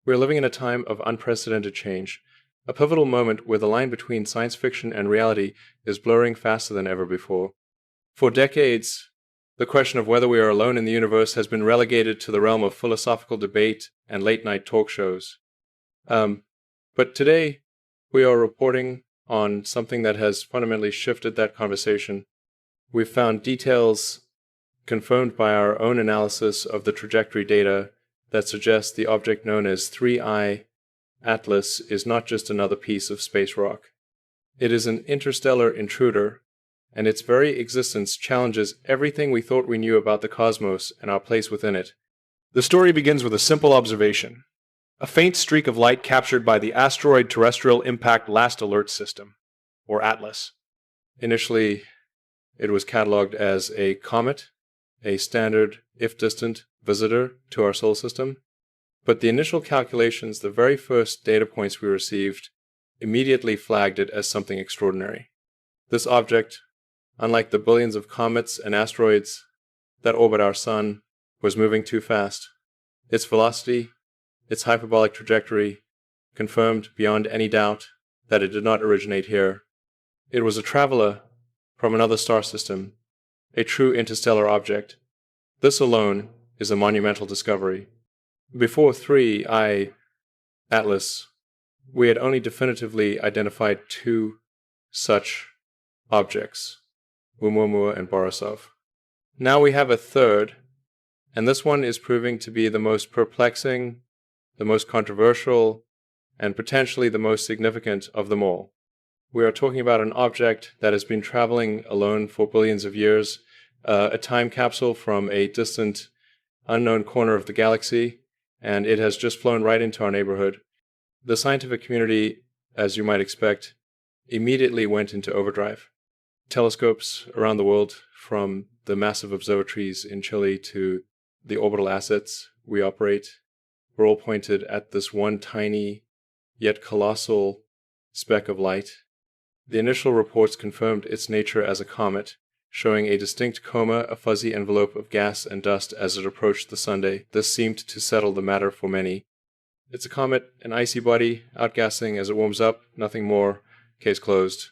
We're living in a time of unprecedented change, a pivotal moment where the line between science fiction and reality is blurring faster than ever before. For decades, the question of whether we are alone in the universe has been relegated to the realm of philosophical debate and late-night talk shows. But today, we are reporting on something that has fundamentally shifted that conversation. We've found details confirmed by our own analysis of the trajectory data that suggests the object known as 3I Atlas is not just another piece of space rock. It is an interstellar intruder, and its very existence challenges everything we thought we knew about the cosmos and our place within it. The story begins with a simple observation: a faint streak of light captured by the Asteroid Terrestrial Impact Last Alert System, or ATLAS. Initially, it was cataloged as a comet, a standard, if distant, visitor to our solar system. But the initial calculations, the very first data points we received, immediately flagged it as something extraordinary. This object, unlike the billions of comets and asteroids that orbit our sun, was moving too fast. Its velocity, its hyperbolic trajectory, confirmed beyond any doubt that it did not originate here. It was a traveler from another star system, a true interstellar object. This alone is a monumental discovery. Before 3I Atlas, we had only definitively identified two such objects, Oumuamua and Borisov. Now we have a third, and this one is proving to be the most perplexing, the most controversial, and potentially the most significant of them all. We are talking about an object that has been traveling alone for billions of years, a time capsule from a distant, unknown corner of the galaxy, and it has just flown right into our neighborhood. The scientific community, as you might expect, immediately went into overdrive. Telescopes around the world, from the massive observatories in Chile to the orbital assets we operate, were all pointed at this one tiny, yet colossal speck of light. The initial reports confirmed its nature as a comet, showing a distinct coma, a fuzzy envelope of gas and dust as it approached the Sunday. This seemed to settle the matter for many. It's a comet, an icy body, outgassing as it warms up, nothing more, case closed.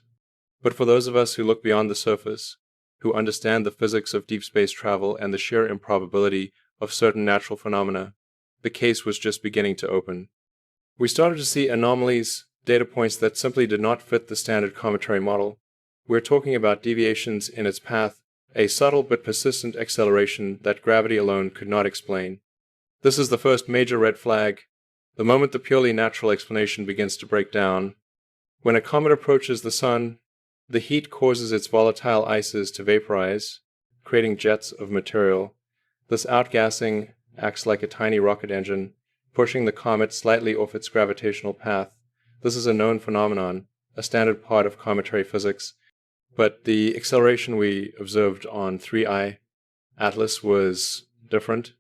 But for those of us who look beyond the surface, who understand the physics of deep space travel and the sheer improbability of certain natural phenomena, the case was just beginning to open. We started to see anomalies, data points that simply did not fit the standard cometary model. We're talking about deviations in its path, a subtle but persistent acceleration that gravity alone could not explain. This is the first major red flag. The moment the purely natural explanation begins to break down, when a comet approaches the sun, the heat causes its volatile ices to vaporize, creating jets of material. This outgassing acts like a tiny rocket engine, pushing the comet slightly off its gravitational path. This is a known phenomenon, a standard part of cometary physics. But the acceleration we observed on 3I Atlas was different.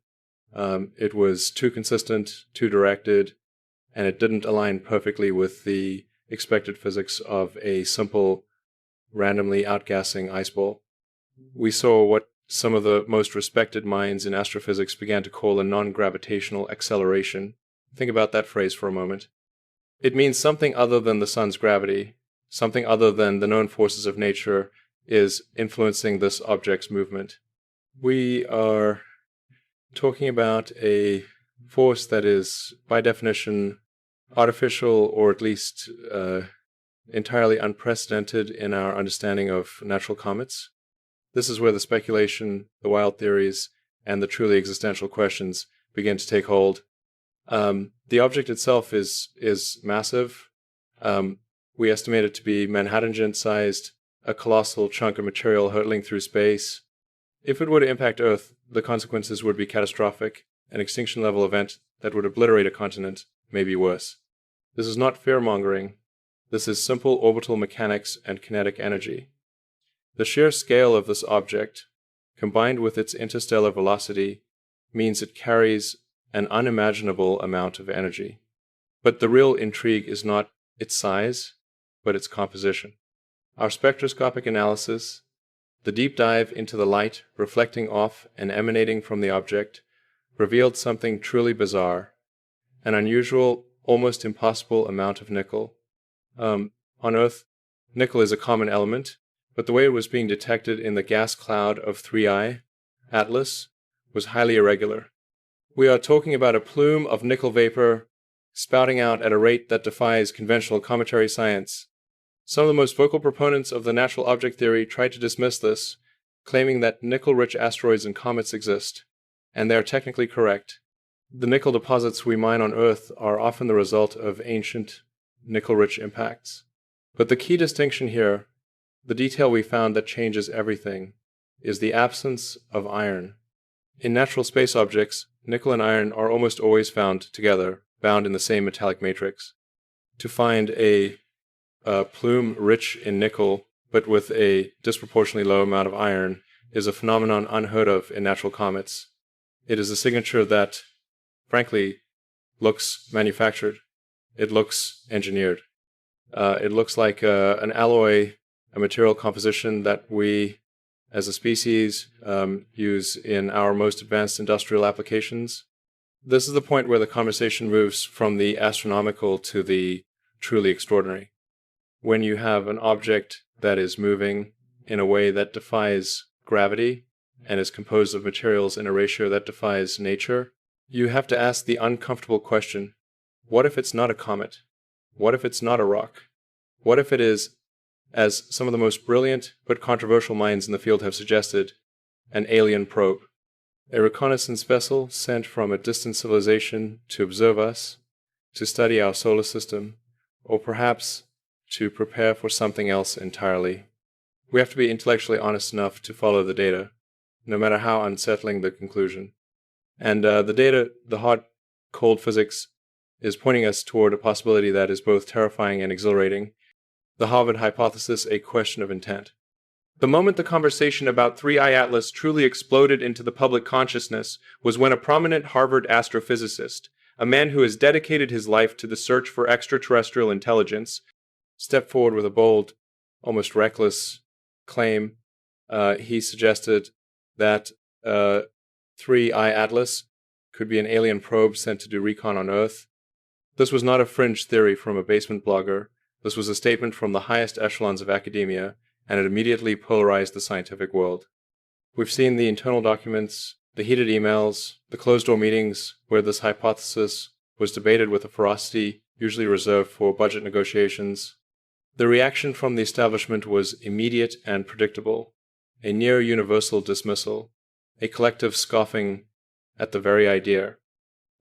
It was too consistent, too directed, and it didn't align perfectly with the expected physics of a simple, randomly outgassing ice ball. We saw what some of the most respected minds in astrophysics began to call a non-gravitational acceleration. Think about that phrase for a moment. It means something other than the sun's gravity, something other than the known forces of nature is influencing this object's movement. We are talking about a force that is, by definition, artificial, or at least entirely unprecedented in our understanding of natural comets. This is where the speculation, the wild theories, and the truly existential questions begin to take hold. The object itself is massive. We estimate it to be Manhattan-sized, a colossal chunk of material hurtling through space. If it were to impact Earth, the consequences would be catastrophic, an extinction-level event that would obliterate a continent, maybe worse. This is not fear-mongering. This is simple orbital mechanics and kinetic energy. The sheer scale of this object, combined with its interstellar velocity, means it carries an unimaginable amount of energy. But the real intrigue is not its size, but its composition. Our spectroscopic analysis, the deep dive into the light reflecting off and emanating from the object, revealed something truly bizarre. an unusual, almost impossible amount of nickel. On Earth, nickel is a common element, but the way it was being detected in the gas cloud of 3I, Atlas, was highly irregular. We are talking about a plume of nickel vapor spouting out at a rate that defies conventional cometary science. Some of the most vocal proponents of the natural object theory tried to dismiss this, claiming that nickel-rich asteroids and comets exist, and they are technically correct. The nickel deposits we mine on Earth are often the result of ancient nickel-rich impacts. But the key distinction here, the detail we found that changes everything, is the absence of iron. In natural space objects, nickel and iron are almost always found together, bound in the same metallic matrix. To find a plume rich in nickel, but with a disproportionately low amount of iron, is a phenomenon unheard of in natural comets. It is a signature that, frankly, looks manufactured. It looks engineered. It looks like an alloy, a material composition that we, as a species, use in our most advanced industrial applications. This is the point where the conversation moves from the astronomical to the truly extraordinary. When you have an object that is moving in a way that defies gravity and is composed of materials in a ratio that defies nature, you have to ask the uncomfortable question, what if it's not a comet? What if it's not a rock? What if it is, as some of the most brilliant but controversial minds in the field have suggested, an alien probe? A reconnaissance vessel sent from a distant civilization to observe us, to study our solar system, or perhaps to prepare for something else entirely. We have to be intellectually honest enough to follow the data, no matter how unsettling the conclusion. And the data, the hard, cold physics, is pointing us toward a possibility that is both terrifying and exhilarating. The Harvard hypothesis, a question of intent. The moment the conversation about 3I Atlas truly exploded into the public consciousness was when a prominent Harvard astrophysicist, a man who has dedicated his life to the search for extraterrestrial intelligence, stepped forward with a bold, almost reckless claim. He suggested that 3I Atlas could be an alien probe sent to do recon on Earth. This was not a fringe theory from a basement blogger. This was a statement from the highest echelons of academia, and it immediately polarized the scientific world. We've seen the internal documents, the heated emails, the closed-door meetings where this hypothesis was debated with a ferocity usually reserved for budget negotiations. The reaction from the establishment was immediate and predictable, a near-universal dismissal, a collective scoffing at the very idea.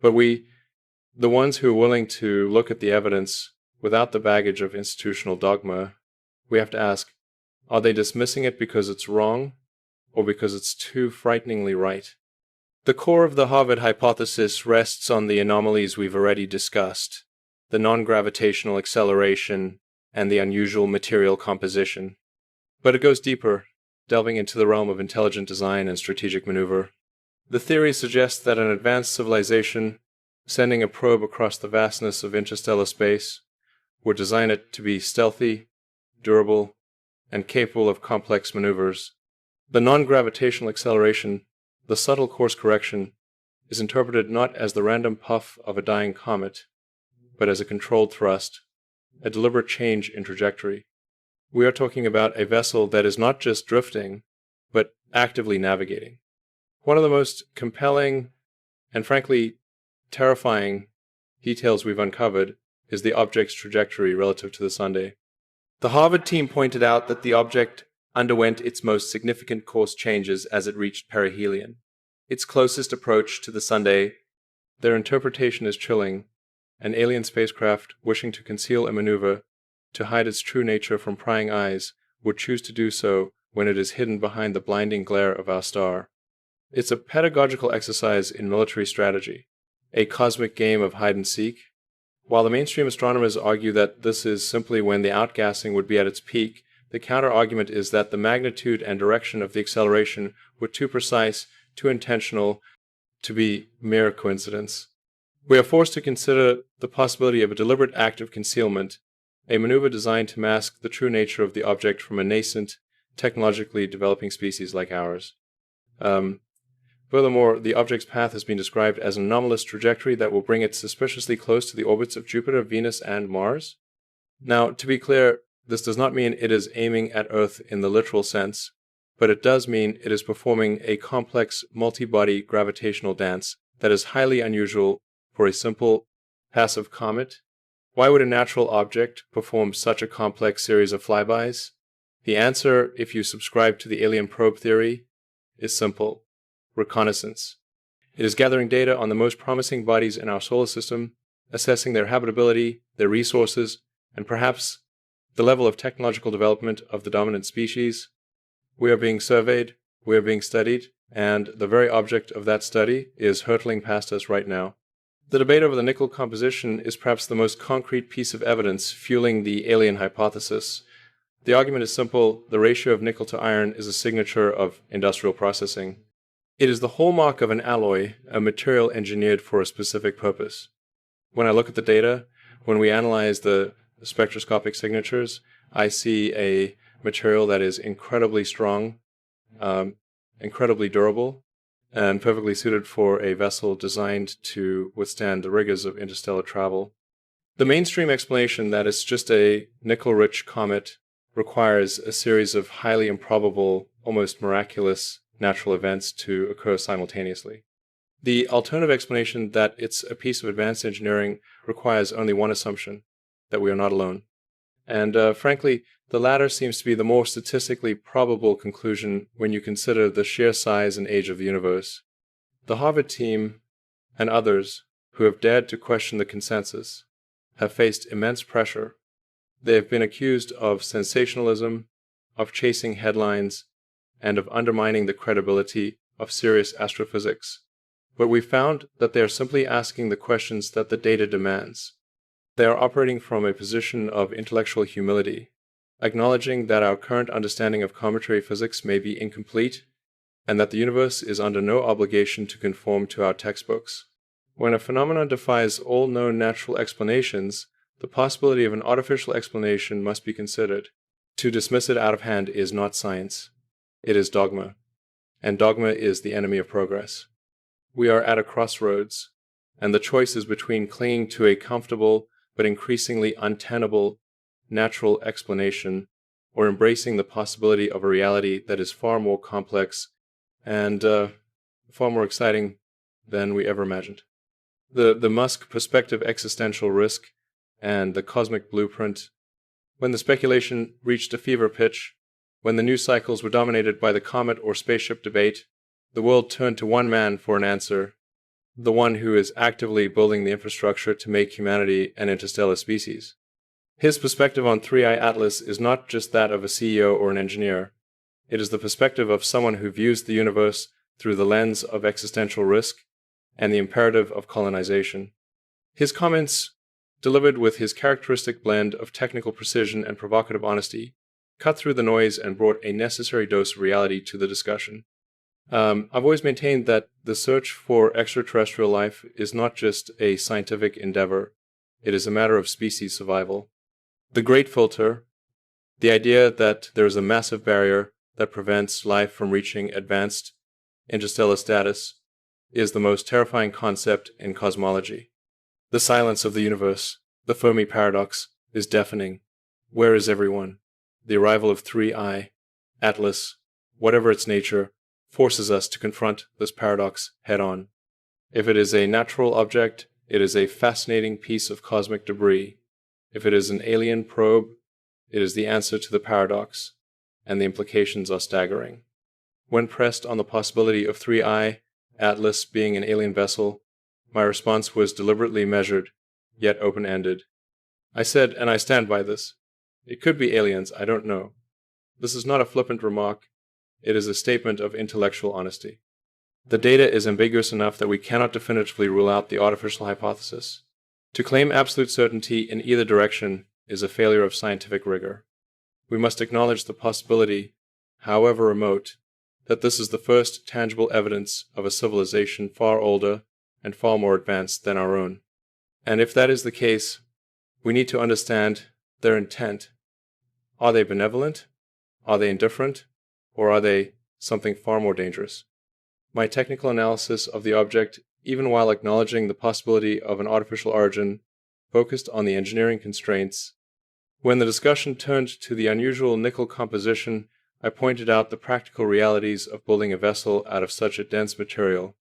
But we, the ones who are willing to look at the evidence without the baggage of institutional dogma, we have to ask, are they dismissing it because it's wrong, or because it's too frighteningly right? The core of the Harvard hypothesis rests on the anomalies we've already discussed, the non-gravitational acceleration and the unusual material composition. But it goes deeper, delving into the realm of intelligent design and strategic maneuver. The theory suggests that an advanced civilization, sending a probe across the vastness of interstellar space, would design it to be stealthy, durable, and capable of complex maneuvers. The non-gravitational acceleration, the subtle course correction, is interpreted not as the random puff of a dying comet, but as a controlled thrust, a deliberate change in trajectory. We are talking about a vessel that is not just drifting, but actively navigating. One of the most compelling and frankly terrifying details we've uncovered is the object's trajectory relative to the Sunday. The Harvard team pointed out that the object underwent its most significant course changes as it reached perihelion, its closest approach to the Sunday. Their interpretation is chilling. An alien spacecraft wishing to conceal a maneuver to hide its true nature from prying eyes would choose to do so when it is hidden behind the blinding glare of our star. It's a pedagogical exercise in military strategy, a cosmic game of hide-and-seek. While the mainstream astronomers argue that this is simply when the outgassing would be at its peak, the counter-argument is that the magnitude and direction of the acceleration were too precise, too intentional, to be mere coincidence. We are forced to consider the possibility of a deliberate act of concealment, a maneuver designed to mask the true nature of the object from a nascent, technologically developing species like ours. Furthermore, the object's path has been described as an anomalous trajectory that will bring it suspiciously close to the orbits of Jupiter, Venus, and Mars. Now, to be clear, this does not mean it is aiming at Earth in the literal sense, but it does mean it is performing a complex multi-body gravitational dance that is highly unusual for a simple passive comet. Why would a natural object perform such a complex series of flybys? The answer, if you subscribe to the alien probe theory, is simple: reconnaissance. It is gathering data on the most promising bodies in our solar system, assessing their habitability, their resources, and perhaps the level of technological development of the dominant species. We are being surveyed, we are being studied, and the very object of that study is hurtling past us right now. The debate over the nickel composition is perhaps the most concrete piece of evidence fueling the alien hypothesis. The argument is simple: the ratio of nickel to iron is a signature of industrial processing. It is the hallmark of an alloy, a material engineered for a specific purpose. When I look at the data, when we analyze the spectroscopic signatures, I see a material that is incredibly strong, incredibly durable, and perfectly suited for a vessel designed to withstand the rigors of interstellar travel. The mainstream explanation that it's just a nickel-rich comet requires a series of highly improbable, almost miraculous natural events to occur simultaneously. The alternative explanation that it's a piece of advanced engineering requires only one assumption: that we are not alone. And frankly, the latter seems to be the more statistically probable conclusion when you consider the sheer size and age of the universe. The Harvard team and others who have dared to question the consensus have faced immense pressure. They have been accused of sensationalism, of chasing headlines, and of undermining the credibility of serious astrophysics. But we found that they are simply asking the questions that the data demands. They are operating from a position of intellectual humility, acknowledging that our current understanding of cometary physics may be incomplete, and that the universe is under no obligation to conform to our textbooks. When a phenomenon defies all known natural explanations, the possibility of an artificial explanation must be considered. To dismiss it out of hand is not science. It is dogma, and dogma is the enemy of progress. We are at a crossroads, and the choice is between clinging to a comfortable but increasingly untenable natural explanation or embracing the possibility of a reality that is far more complex and far more exciting than we ever imagined. The Musk perspective existential risk and the cosmic blueprint. When the speculation reached a fever pitch, when the news cycles were dominated by the comet or spaceship debate, the world turned to one man for an answer, the one who is actively building the infrastructure to make humanity an interstellar species. His perspective on 3i Atlas is not just that of a CEO or an engineer. It is the perspective of someone who views the universe through the lens of existential risk and the imperative of colonization. His comments, delivered with his characteristic blend of technical precision and provocative honesty, cut through the noise and brought a necessary dose of reality to the discussion. I've always maintained that the search for extraterrestrial life is not just a scientific endeavor. It is a matter of species survival. The Great Filter, the idea that there is a massive barrier that prevents life from reaching advanced interstellar status, is the most terrifying concept in cosmology. The silence of the universe, the Fermi paradox, is deafening. Where is everyone? The arrival of 3i, Atlas, whatever its nature, forces us to confront this paradox head-on. If it is a natural object, it is a fascinating piece of cosmic debris. If it is an alien probe, it is the answer to the paradox, and the implications are staggering. When pressed on the possibility of 3i, Atlas being an alien vessel, my response was deliberately measured, yet open-ended. I said, and I stand by this, it could be aliens, I don't know. This is not a flippant remark. It is a statement of intellectual honesty. The data is ambiguous enough that we cannot definitively rule out the artificial hypothesis. To claim absolute certainty in either direction is a failure of scientific rigor. We must acknowledge the possibility, however remote, that this is the first tangible evidence of a civilization far older and far more advanced than our own. And if that is the case, we need to understand their intent. Are they benevolent? Are they indifferent? Or are they something far more dangerous? My technical analysis of the object, even while acknowledging the possibility of an artificial origin, focused on the engineering constraints. When the discussion turned to the unusual nickel composition, I pointed out the practical realities of building a vessel out of such a dense material.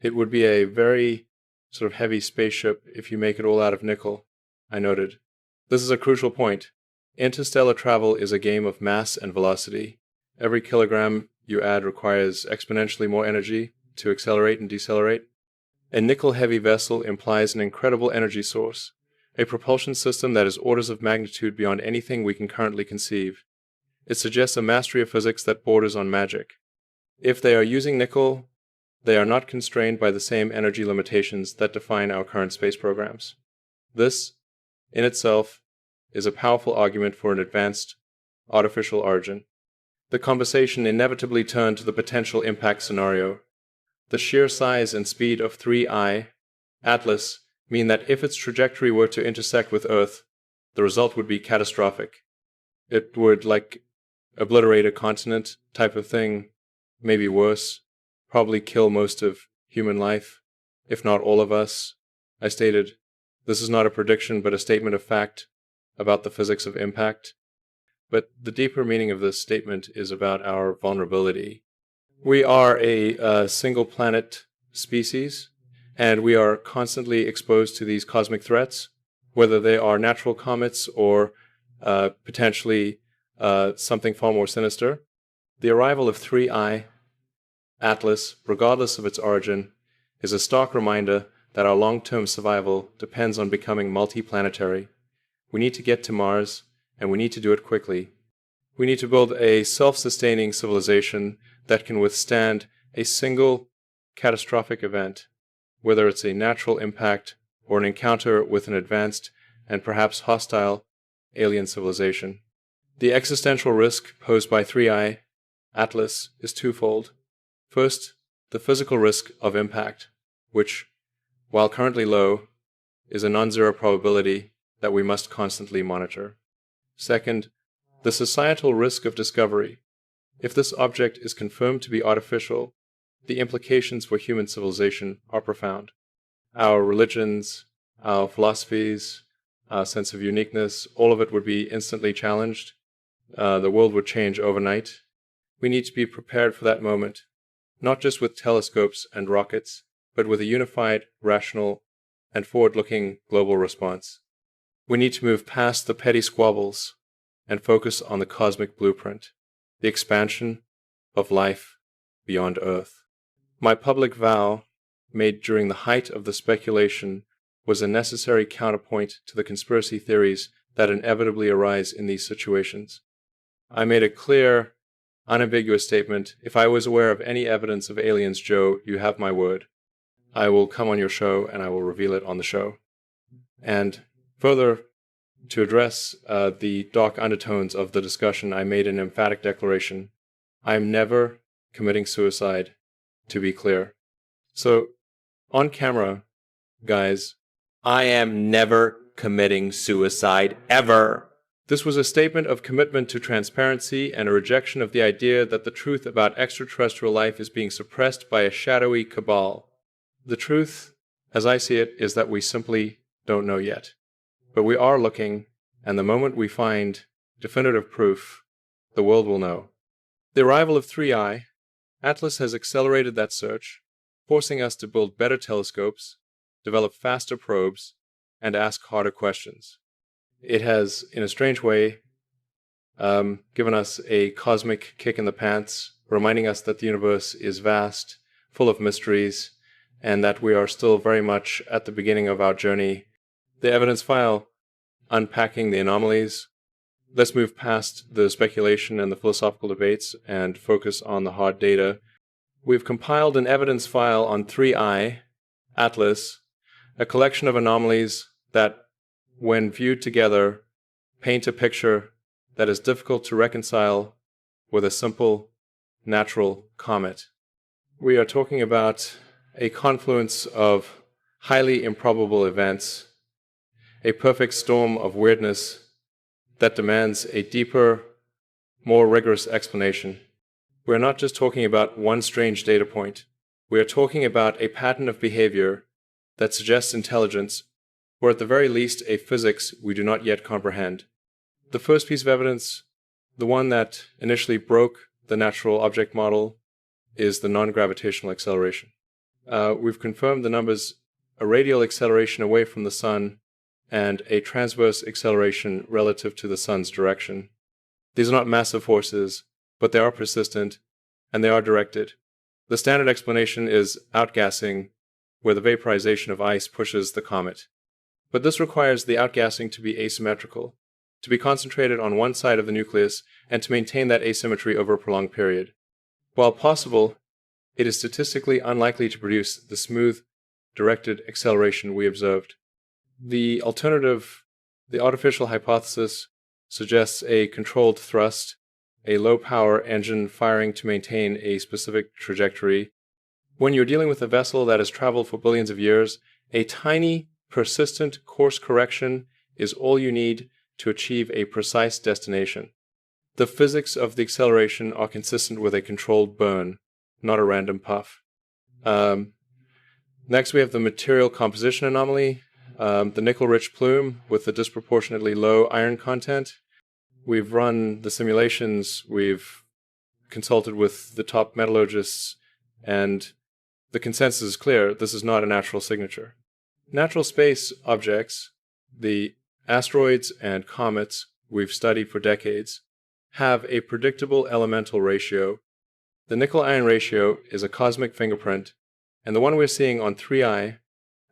It would be a very sort of heavy spaceship if you make it all out of nickel, I noted. This is a crucial point. Interstellar travel is a game of mass and velocity. Every kilogram you add requires exponentially more energy to accelerate and decelerate. A nickel-heavy vessel implies an incredible energy source, a propulsion system that is orders of magnitude beyond anything we can currently conceive. It suggests a mastery of physics that borders on magic. If they are using nickel, they are not constrained by the same energy limitations that define our current space programs. This, in itself, is a powerful argument for an advanced artificial origin. The conversation inevitably turned to the potential impact scenario. The sheer size and speed of 3I, Atlas, mean that if its trajectory were to intersect with Earth, the result would be catastrophic. It would, obliterate a continent type of thing, maybe worse, probably kill most of human life, if not all of us. I stated, this is not a prediction but a statement of fact about the physics of impact. But the deeper meaning of this statement is about our vulnerability. We are a single planet species, and we are constantly exposed to these cosmic threats, whether they are natural comets or potentially something far more sinister. The arrival of 3I, Atlas, regardless of its origin, is a stark reminder that our long-term survival depends on becoming multi-planetary. We need to get to Mars, and we need to do it quickly. We need to build a self-sustaining civilization that can withstand a single catastrophic event, whether it's a natural impact or an encounter with an advanced and perhaps hostile alien civilization. The existential risk posed by 3I, Atlas, is twofold. First, the physical risk of impact, which, while currently low, is a non-zero probability that we must constantly monitor. Second, the societal risk of discovery. If this object is confirmed to be artificial, the implications for human civilization are profound. Our religions, our philosophies, our sense of uniqueness, all of it would be instantly challenged. The world would change overnight. We need to be prepared for that moment, not just with telescopes and rockets, but with a unified, rational, and forward-looking global response. We need to move past the petty squabbles and focus on the cosmic blueprint, the expansion of life beyond Earth. My public vow, made during the height of the speculation, was a necessary counterpoint to the conspiracy theories that inevitably arise in these situations. I made a clear, unambiguous statement. If I was aware of any evidence of aliens, Joe, you have my word. I will come on your show and I will reveal it on the show. And further, to address the dark undertones of the discussion, I made an emphatic declaration. I am never committing suicide, to be clear. So, on camera, guys, I am never committing suicide, ever. This was a statement of commitment to transparency and a rejection of the idea that the truth about extraterrestrial life is being suppressed by a shadowy cabal. The truth, as I see it, is that we simply don't know yet. But we are looking, and the moment we find definitive proof, the world will know. The arrival of 3I, Atlas has accelerated that search, forcing us to build better telescopes, develop faster probes, and ask harder questions. It has, in a strange way, given us a cosmic kick in the pants, reminding us that the universe is vast, full of mysteries, and that we are still very much at the beginning of our journey. The evidence file, unpacking the anomalies. Let's move past the speculation and the philosophical debates and focus on the hard data. We've compiled an evidence file on 3I, Atlas, a collection of anomalies that, when viewed together, paint a picture that is difficult to reconcile with a simple, natural comet. We are talking about a confluence of highly improbable events, a perfect storm of weirdness that demands a deeper, more rigorous explanation. We're not just talking about one strange data point. We are talking about a pattern of behavior that suggests intelligence, or at the very least a physics we do not yet comprehend. The first piece of evidence, the one that initially broke the natural object model, is the non-gravitational acceleration. We've confirmed the numbers: a radial acceleration away from the sun and a transverse acceleration relative to the sun's direction. These are not massive forces, but they are persistent and they are directed. The standard explanation is outgassing, where the vaporization of ice pushes the comet. But this requires the outgassing to be asymmetrical, to be concentrated on one side of the nucleus, and to maintain that asymmetry over a prolonged period. While possible, it is statistically unlikely to produce the smooth, directed acceleration we observed. The alternative, the artificial hypothesis, suggests a controlled thrust, a low-power engine firing to maintain a specific trajectory. When you're dealing with a vessel that has traveled for billions of years, a tiny, persistent course correction is all you need to achieve a precise destination. The physics of the acceleration are consistent with a controlled burn, not a random puff. Next, we have the material composition anomaly, the nickel-rich plume with the disproportionately low iron content. We've run the simulations, we've consulted with the top metallurgists, and the consensus is clear: this is not a natural signature. Natural space objects, the asteroids and comets we've studied for decades, have a predictable elemental ratio. The nickel-iron ratio is a cosmic fingerprint, and the one we're seeing on 3I,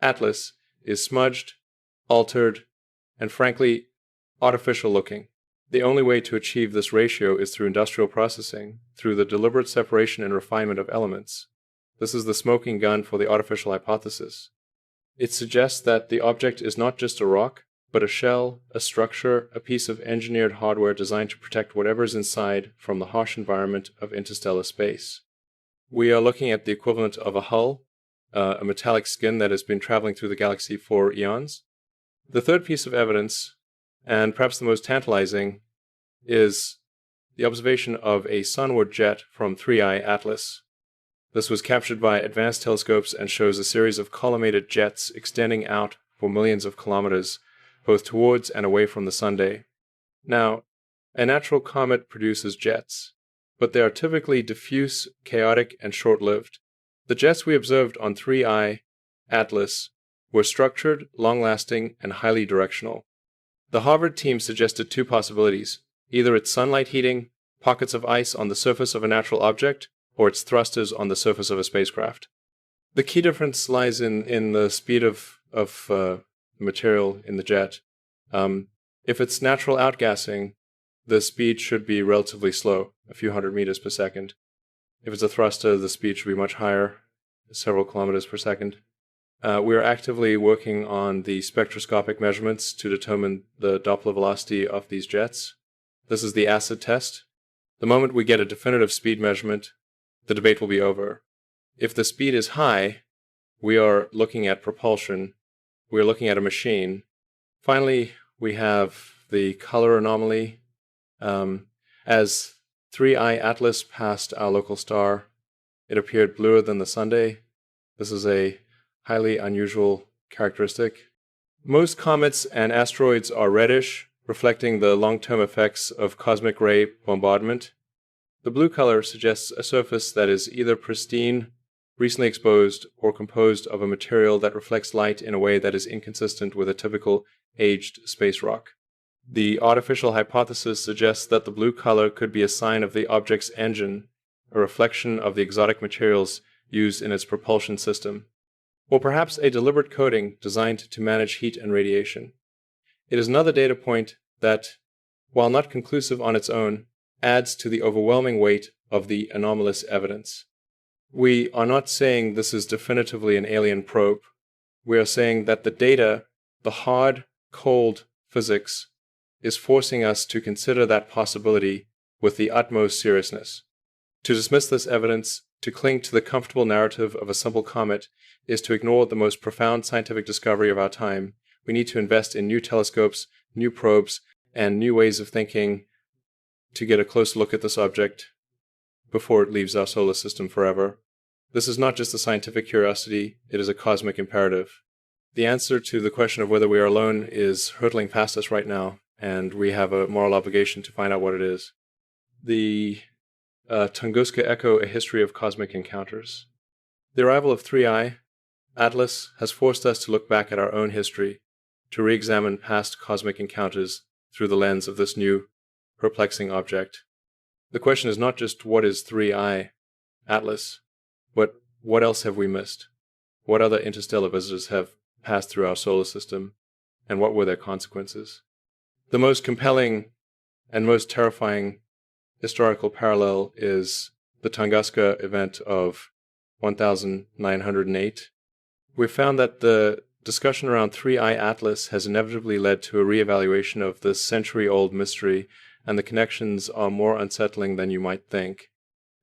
Atlas, is smudged, altered, and frankly, artificial looking. The only way to achieve this ratio is through industrial processing, through the deliberate separation and refinement of elements. This is the smoking gun for the artificial hypothesis. It suggests that the object is not just a rock, but a shell, a structure, a piece of engineered hardware designed to protect whatever is inside from the harsh environment of interstellar space. We are looking at the equivalent of a hull, a metallic skin that has been traveling through the galaxy for eons. The third piece of evidence, and perhaps the most tantalizing, is the observation of a sunward jet from 3I Atlas. This was captured by advanced telescopes and shows a series of collimated jets extending out for millions of kilometers, both towards and away from the Sunday. Now, a natural comet produces jets, but they are typically diffuse, chaotic, and short-lived. The jets we observed on 3I Atlas were structured, long-lasting, and highly directional. The Harvard team suggested two possibilities: either it's sunlight heating, pockets of ice on the surface of a natural object, or it's thrusters on the surface of a spacecraft. The key difference lies in the speed of material in the jet. If it's natural outgassing, the speed should be relatively slow, a few hundred meters per second. If it's a thruster, the speed should be much higher, several kilometers per second. We are actively working on the spectroscopic measurements to determine the Doppler velocity of these jets. This is the acid test. The moment we get a definitive speed measurement, the debate will be over. If the speed is high, we are looking at propulsion. We are looking at a machine. Finally, we have the color anomaly. As 3I Atlas passed our local star, it appeared bluer than the Sunday. This is a highly unusual characteristic. Most comets and asteroids are reddish, reflecting the long-term effects of cosmic ray bombardment. The blue color suggests a surface that is either pristine, recently exposed, or composed of a material that reflects light in a way that is inconsistent with a typical aged space rock. The artificial hypothesis suggests that the blue color could be a sign of the object's engine, a reflection of the exotic materials used in its propulsion system, or perhaps a deliberate coating designed to manage heat and radiation. It is another data point that, while not conclusive on its own, adds to the overwhelming weight of the anomalous evidence. We are not saying this is definitively an alien probe. We are saying that the data, the hard, cold physics, is forcing us to consider that possibility with the utmost seriousness. To dismiss this evidence, to cling to the comfortable narrative of a simple comet, is to ignore the most profound scientific discovery of our time. We need to invest in new telescopes, new probes, and new ways of thinking to get a close look at this object before it leaves our solar system forever. This is not just a scientific curiosity, it is a cosmic imperative. The answer to the question of whether we are alone is hurtling past us right now, and we have a moral obligation to find out what it is. The Tunguska Echo, A History of Cosmic Encounters. The arrival of 3I, Atlas, has forced us to look back at our own history, to re-examine past cosmic encounters through the lens of this new, perplexing object. The question is not just what is 3I, Atlas, but what else have we missed? What other interstellar visitors have passed through our solar system, and what were their consequences? The most compelling and most terrifying historical parallel is the Tunguska event of 1908. We've found that the discussion around 3I Atlas has inevitably led to a reevaluation of this century-old mystery, and the connections are more unsettling than you might think.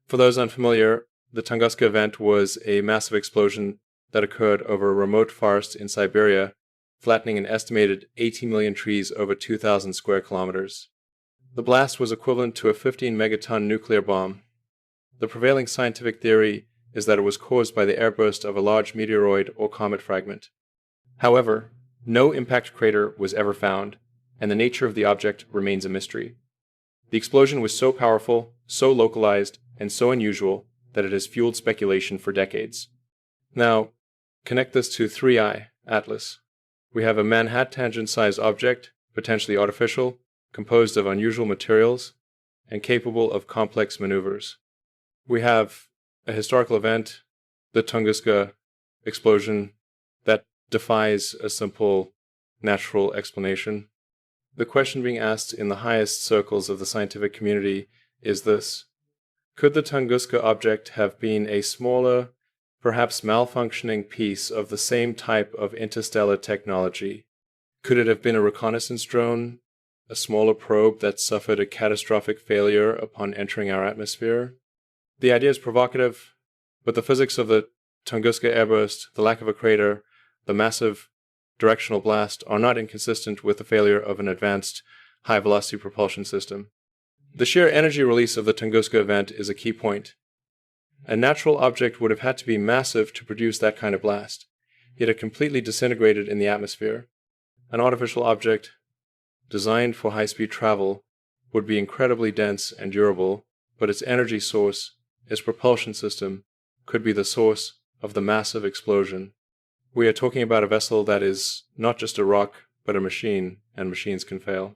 For those unfamiliar, the Tunguska event was a massive explosion that occurred over a remote forest in Siberia, flattening an estimated 80 million trees over 2,000 square kilometers. The blast was equivalent to a 15-megaton nuclear bomb. The prevailing scientific theory is that it was caused by the airburst of a large meteoroid or comet fragment. However, no impact crater was ever found, and the nature of the object remains a mystery. The explosion was so powerful, so localized, and so unusual that it has fueled speculation for decades. Now, connect this to 3I, Atlas. We have a Manhattan-sized object, potentially artificial, composed of unusual materials, and capable of complex maneuvers. We have a historical event, the Tunguska explosion, that defies a simple natural explanation. The question being asked in the highest circles of the scientific community is this: could the Tunguska object have been a smaller, perhaps malfunctioning piece of the same type of interstellar technology? Could it have been a reconnaissance drone, a smaller probe that suffered a catastrophic failure upon entering our atmosphere? The idea is provocative, but the physics of the Tunguska airburst, the lack of a crater, the massive directional blast are not inconsistent with the failure of an advanced high-velocity propulsion system. The sheer energy release of the Tunguska event is a key point. A natural object would have had to be massive to produce that kind of blast, yet it completely disintegrated in the atmosphere. An artificial object, designed for high-speed travel, would be incredibly dense and durable, but its energy source, its propulsion system, could be the source of the massive explosion. We are talking about a vessel that is not just a rock, but a machine, and machines can fail.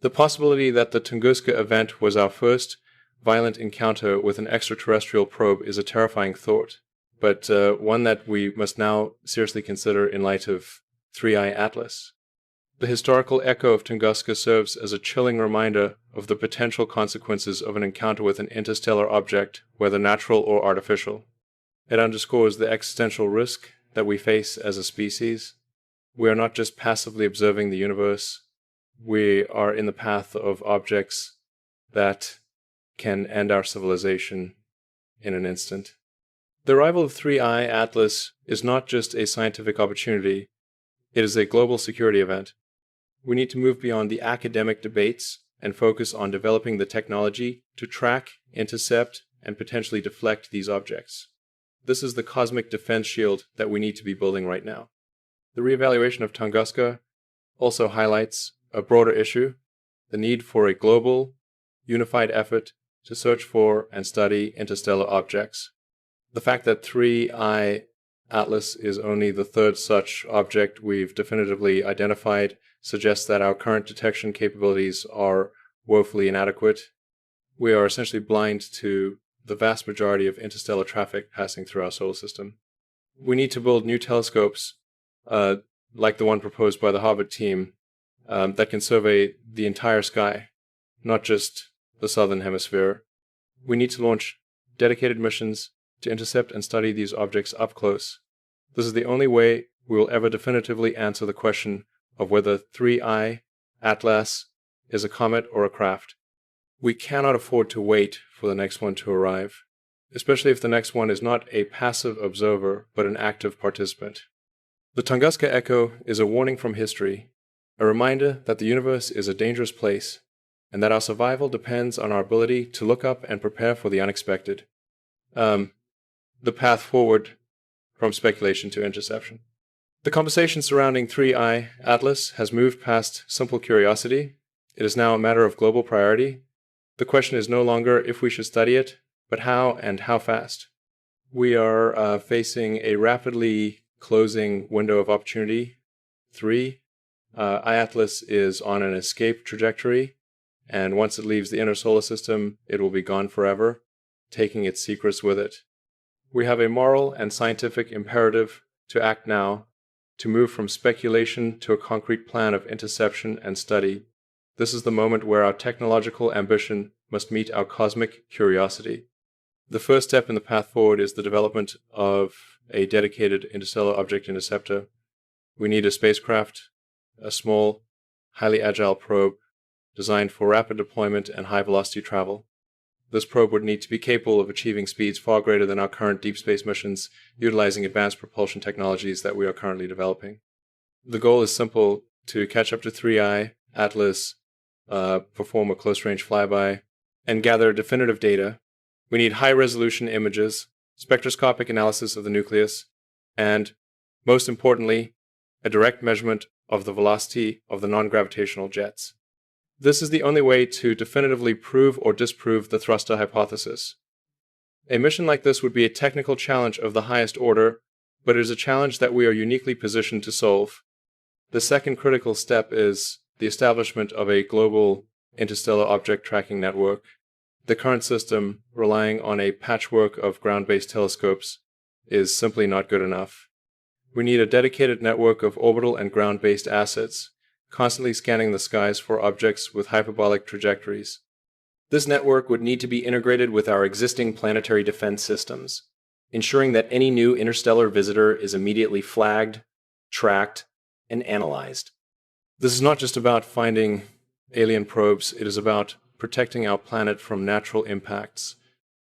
The possibility that the Tunguska event was our first violent encounter with an extraterrestrial probe is a terrifying thought, but one that we must now seriously consider in light of 3I Atlas. The historical echo of Tunguska serves as a chilling reminder of the potential consequences of an encounter with an interstellar object, whether natural or artificial. It underscores the existential risk that we face as a species. We are not just passively observing the universe, we are in the path of objects that can end our civilization in an instant. The arrival of 3I Atlas is not just a scientific opportunity, it is a global security event. We need to move beyond the academic debates and focus on developing the technology to track, intercept, and potentially deflect these objects. This is the cosmic defense shield that we need to be building right now. The reevaluation of Tunguska also highlights a broader issue, the need for a global, unified effort to search for and study interstellar objects. The fact that 3I Atlas is only the third such object we've definitively identified suggests that our current detection capabilities are woefully inadequate. We are essentially blind to the vast majority of interstellar traffic passing through our solar system. We need to build new telescopes, like the one proposed by the Harvard team, that can survey the entire sky, not just the southern hemisphere. We need to launch dedicated missions to intercept and study these objects up close. This is the only way we will ever definitively answer the question of whether 3I Atlas is a comet or a craft. We cannot afford to wait for the next one to arrive, especially if the next one is not a passive observer but an active participant. The Tunguska Echo is a warning from history, a reminder that the universe is a dangerous place, and that our survival depends on our ability to look up and prepare for the unexpected. The the path forward from speculation to interception. The conversation surrounding 3I Atlas has moved past simple curiosity. It is now a matter of global priority. The question is no longer if we should study it, but how and how fast. We are facing a rapidly closing window of opportunity. 3. iAtlas is on an escape trajectory, and once it leaves the inner solar system, it will be gone forever, taking its secrets with it. We have a moral and scientific imperative to act now, to move from speculation to a concrete plan of interception and study. This is the moment where our technological ambition must meet our cosmic curiosity. The first step in the path forward is the development of a dedicated interstellar object interceptor. We need a spacecraft, a small, highly agile probe designed for rapid deployment and high-velocity travel. This probe would need to be capable of achieving speeds far greater than our current deep space missions, utilizing advanced propulsion technologies that we are currently developing. The goal is simple: to catch up to 3I Atlas, perform a close-range flyby, and gather definitive data. We need high-resolution images, spectroscopic analysis of the nucleus, and, most importantly, a direct measurement of the velocity of the non-gravitational jets. This is the only way to definitively prove or disprove the thruster hypothesis. A mission like this would be a technical challenge of the highest order, but it is a challenge that we are uniquely positioned to solve. The second critical step is the establishment of a global interstellar object tracking network. The current system, relying on a patchwork of ground-based telescopes, is simply not good enough. We need a dedicated network of orbital and ground-based assets, constantly scanning the skies for objects with hyperbolic trajectories. This network would need to be integrated with our existing planetary defense systems, ensuring that any new interstellar visitor is immediately flagged, tracked, and analyzed. This is not just about finding alien probes, it is about protecting our planet from natural impacts.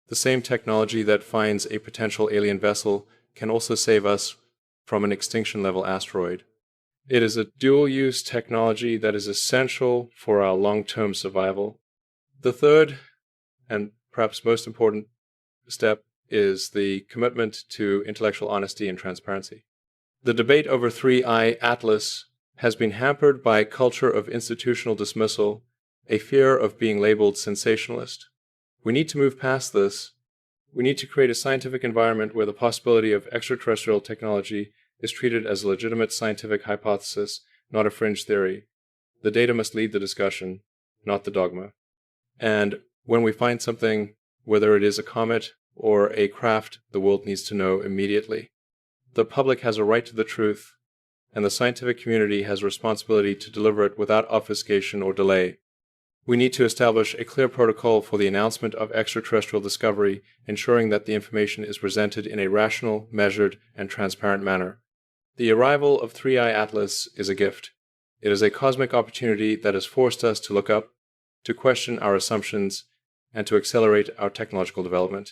The same technology that finds a potential alien vessel can also save us from an extinction-level asteroid. It is a dual-use technology that is essential for our long-term survival. The third, and perhaps most important step, is the commitment to intellectual honesty and transparency. The debate over 3I Atlas has been hampered by a culture of institutional dismissal, a fear of being labeled sensationalist. We need to move past this. We need to create a scientific environment where the possibility of extraterrestrial technology is treated as a legitimate scientific hypothesis, not a fringe theory. The data must lead the discussion, not the dogma. And when we find something, whether it is a comet or a craft, the world needs to know immediately. The public has a right to the truth, and the scientific community has a responsibility to deliver it without obfuscation or delay. We need to establish a clear protocol for the announcement of extraterrestrial discovery, ensuring that the information is presented in a rational, measured, and transparent manner. The arrival of 3I Atlas is a gift. It is a cosmic opportunity that has forced us to look up, to question our assumptions, and to accelerate our technological development.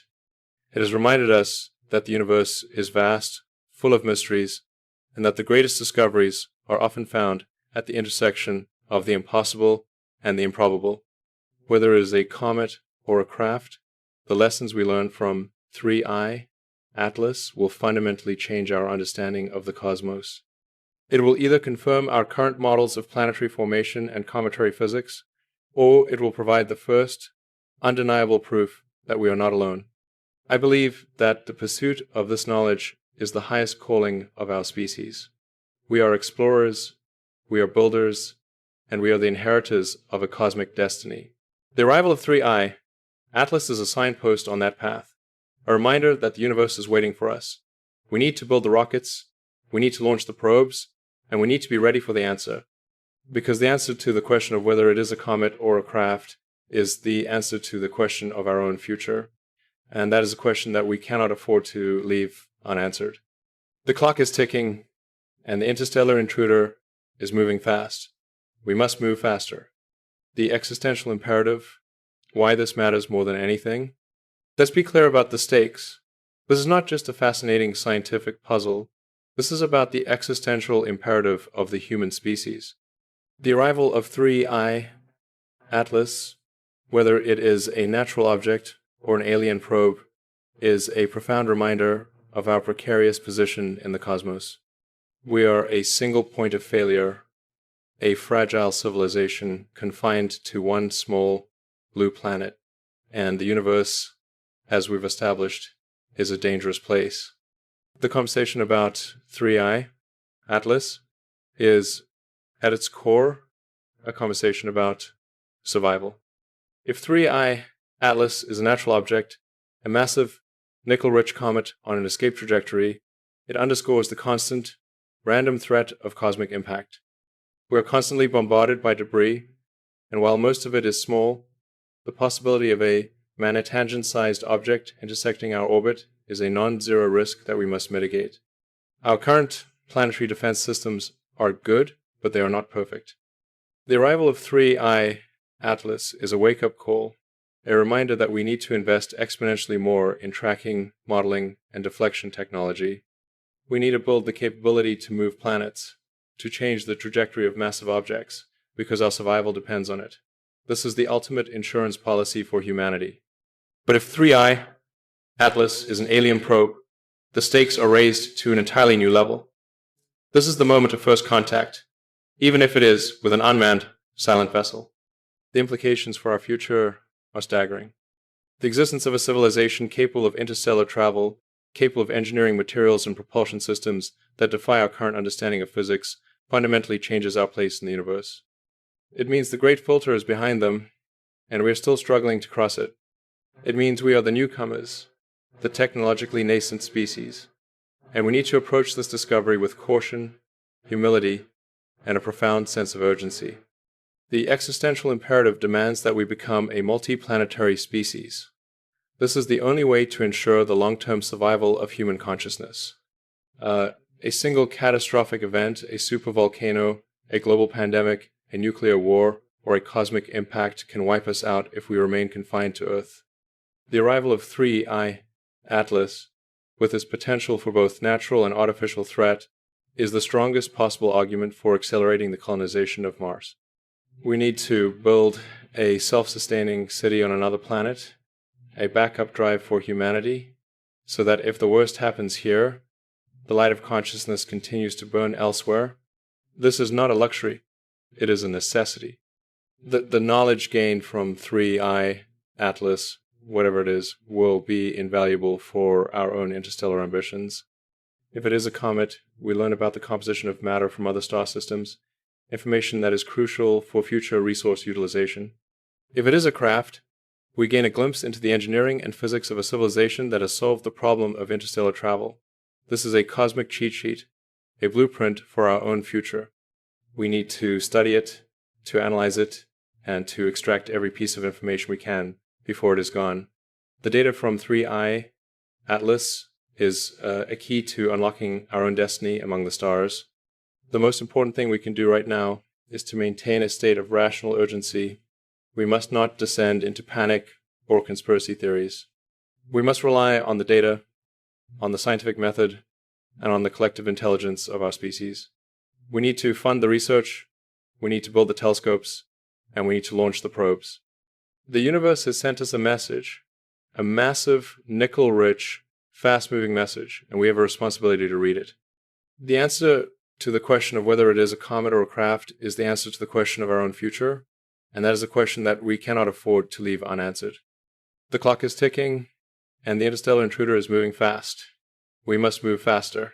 It has reminded us that the universe is vast, full of mysteries, and that the greatest discoveries are often found at the intersection of the impossible and the improbable. Whether it is a comet or a craft, the lessons we learn from 3I Atlas will fundamentally change our understanding of the cosmos. It will either confirm our current models of planetary formation and cometary physics, or it will provide the first, undeniable proof that we are not alone. I believe that the pursuit of this knowledge is the highest calling of our species. We are explorers, we are builders, and we are the inheritors of a cosmic destiny. The arrival of 3I Atlas is a signpost on that path, a reminder that the universe is waiting for us. We need to build the rockets, we need to launch the probes, and we need to be ready for the answer. Because the answer to the question of whether it is a comet or a craft is the answer to the question of our own future. And that is a question that we cannot afford to leave unanswered. The clock is ticking, and the interstellar intruder is moving fast. We must move faster. The existential imperative, why this matters more than anything. Let's be clear about the stakes. This is not just a fascinating scientific puzzle. This is about the existential imperative of the human species. The arrival of 3I Atlas, whether it is a natural object or an alien probe, is a profound reminder of our precarious position in the cosmos. We are a single point of failure, a fragile civilization confined to one small blue planet, and the universe, as we've established, is a dangerous place. The conversation about 3i, Atlas, is at its core a conversation about survival. If 3i, Atlas, is a natural object, a massive nickel-rich comet on an escape trajectory, it underscores the constant, random threat of cosmic impact. We are constantly bombarded by debris, and while most of it is small, the possibility of a Manhattan-sized object intersecting our orbit is a non-zero risk that we must mitigate. Our current planetary defense systems are good, but they are not perfect. The arrival of 3i, Atlas, is a wake-up call, a reminder that we need to invest exponentially more in tracking, modeling, and deflection technology. We need to build the capability to move planets, to change the trajectory of massive objects, because our survival depends on it. This is the ultimate insurance policy for humanity. But if 3i, Atlas, is an alien probe, the stakes are raised to an entirely new level. This is the moment of first contact, even if it is with an unmanned, silent vessel. The implications for our future are staggering. The existence of a civilization capable of interstellar travel, capable of engineering materials and propulsion systems that defy our current understanding of physics, fundamentally changes our place in the universe. It means the great filter is behind them, and we are still struggling to cross it. It means we are the newcomers, the technologically nascent species, and we need to approach this discovery with caution, humility, and a profound sense of urgency. The existential imperative demands that we become a multi-planetary species. This is the only way to ensure the long-term survival of human consciousness. A single catastrophic event, a supervolcano, a global pandemic, a nuclear war, or a cosmic impact can wipe us out if we remain confined to Earth. The arrival of 3i, Atlas, with its potential for both natural and artificial threat, is the strongest possible argument for accelerating the colonization of Mars. We need to build a self-sustaining city on another planet, a backup drive for humanity, so that if the worst happens here, the light of consciousness continues to burn elsewhere. This is not a luxury, it is a necessity. The knowledge gained from 3i, Atlas, whatever it is, will be invaluable for our own interstellar ambitions. If it is a comet, we learn about the composition of matter from other star systems, information that is crucial for future resource utilization. If it is a craft, we gain a glimpse into the engineering and physics of a civilization that has solved the problem of interstellar travel. This is a cosmic cheat sheet, a blueprint for our own future. We need to study it, to analyze it, and to extract every piece of information we can before it is gone. The data from 3i, Atlas, is a key to unlocking our own destiny among the stars. The most important thing we can do right now is to maintain a state of rational urgency. We must not descend into panic or conspiracy theories. We must rely on the data, on the scientific method, and on the collective intelligence of our species. We need to fund the research, we need to build the telescopes, and we need to launch the probes. The universe has sent us a message, a massive, nickel-rich, fast-moving message, and we have a responsibility to read it. The answer to the question of whether it is a comet or a craft is the answer to the question of our own future, and that is a question that we cannot afford to leave unanswered. The clock is ticking, and the interstellar intruder is moving fast. We must move faster.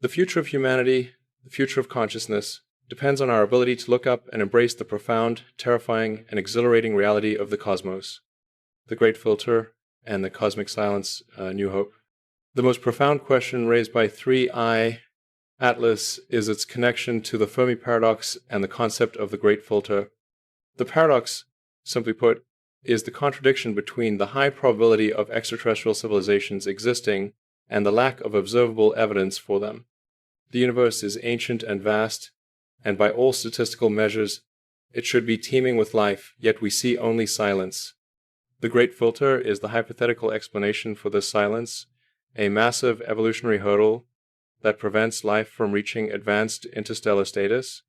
The future of humanity, the future of consciousness, depends on our ability to look up and embrace the profound, terrifying, and exhilarating reality of the cosmos, the Great Filter, and the cosmic silence, New Hope. The most profound question raised by 3i, Atlas, is its connection to the Fermi paradox and the concept of the Great Filter. The paradox, simply put, is the contradiction between the high probability of extraterrestrial civilizations existing and the lack of observable evidence for them. The universe is ancient and vast, and by all statistical measures, it should be teeming with life, yet we see only silence. The Great Filter is the hypothetical explanation for this silence, a massive evolutionary hurdle that prevents life from reaching advanced interstellar status.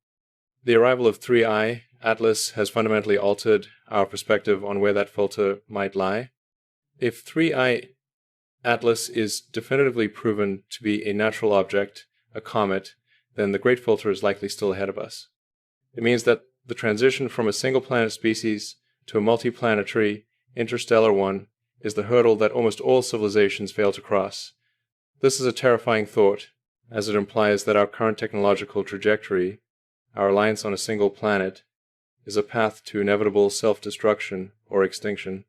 The arrival of 3i, Atlas, has fundamentally altered our perspective on where that filter might lie. If 3i, Atlas is definitively proven to be a natural object, a comet, then the Great Filter is likely still ahead of us. It means that the transition from a single planet species to a multiplanetary, interstellar one is the hurdle that almost all civilizations fail to cross. This is a terrifying thought, as it implies that our current technological trajectory, our reliance on a single planet, is a path to inevitable self-destruction or extinction.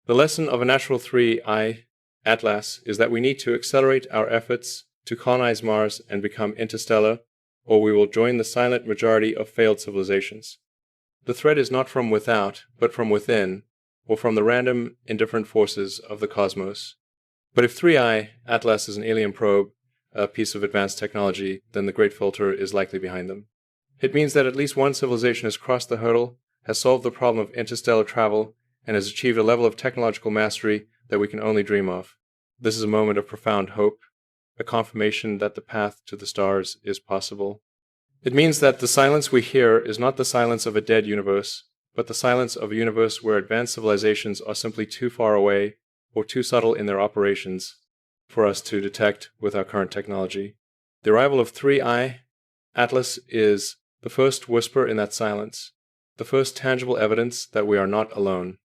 The lesson of a natural 3I Atlas is that we need to accelerate our efforts to colonize Mars and become interstellar, or we will join the silent majority of failed civilizations. The threat is not from without, but from within, or from the random, indifferent forces of the cosmos. But if 3I Atlas is an alien probe, a piece of advanced technology, then the Great Filter is likely behind them. It means that at least one civilization has crossed the hurdle, has solved the problem of interstellar travel, and has achieved a level of technological mastery that we can only dream of. This is a moment of profound hope, a confirmation that the path to the stars is possible. It means that the silence we hear is not the silence of a dead universe, but the silence of a universe where advanced civilizations are simply too far away or too subtle in their operations for us to detect with our current technology. The arrival of 3I Atlas is the first whisper in that silence, the first tangible evidence that we are not alone.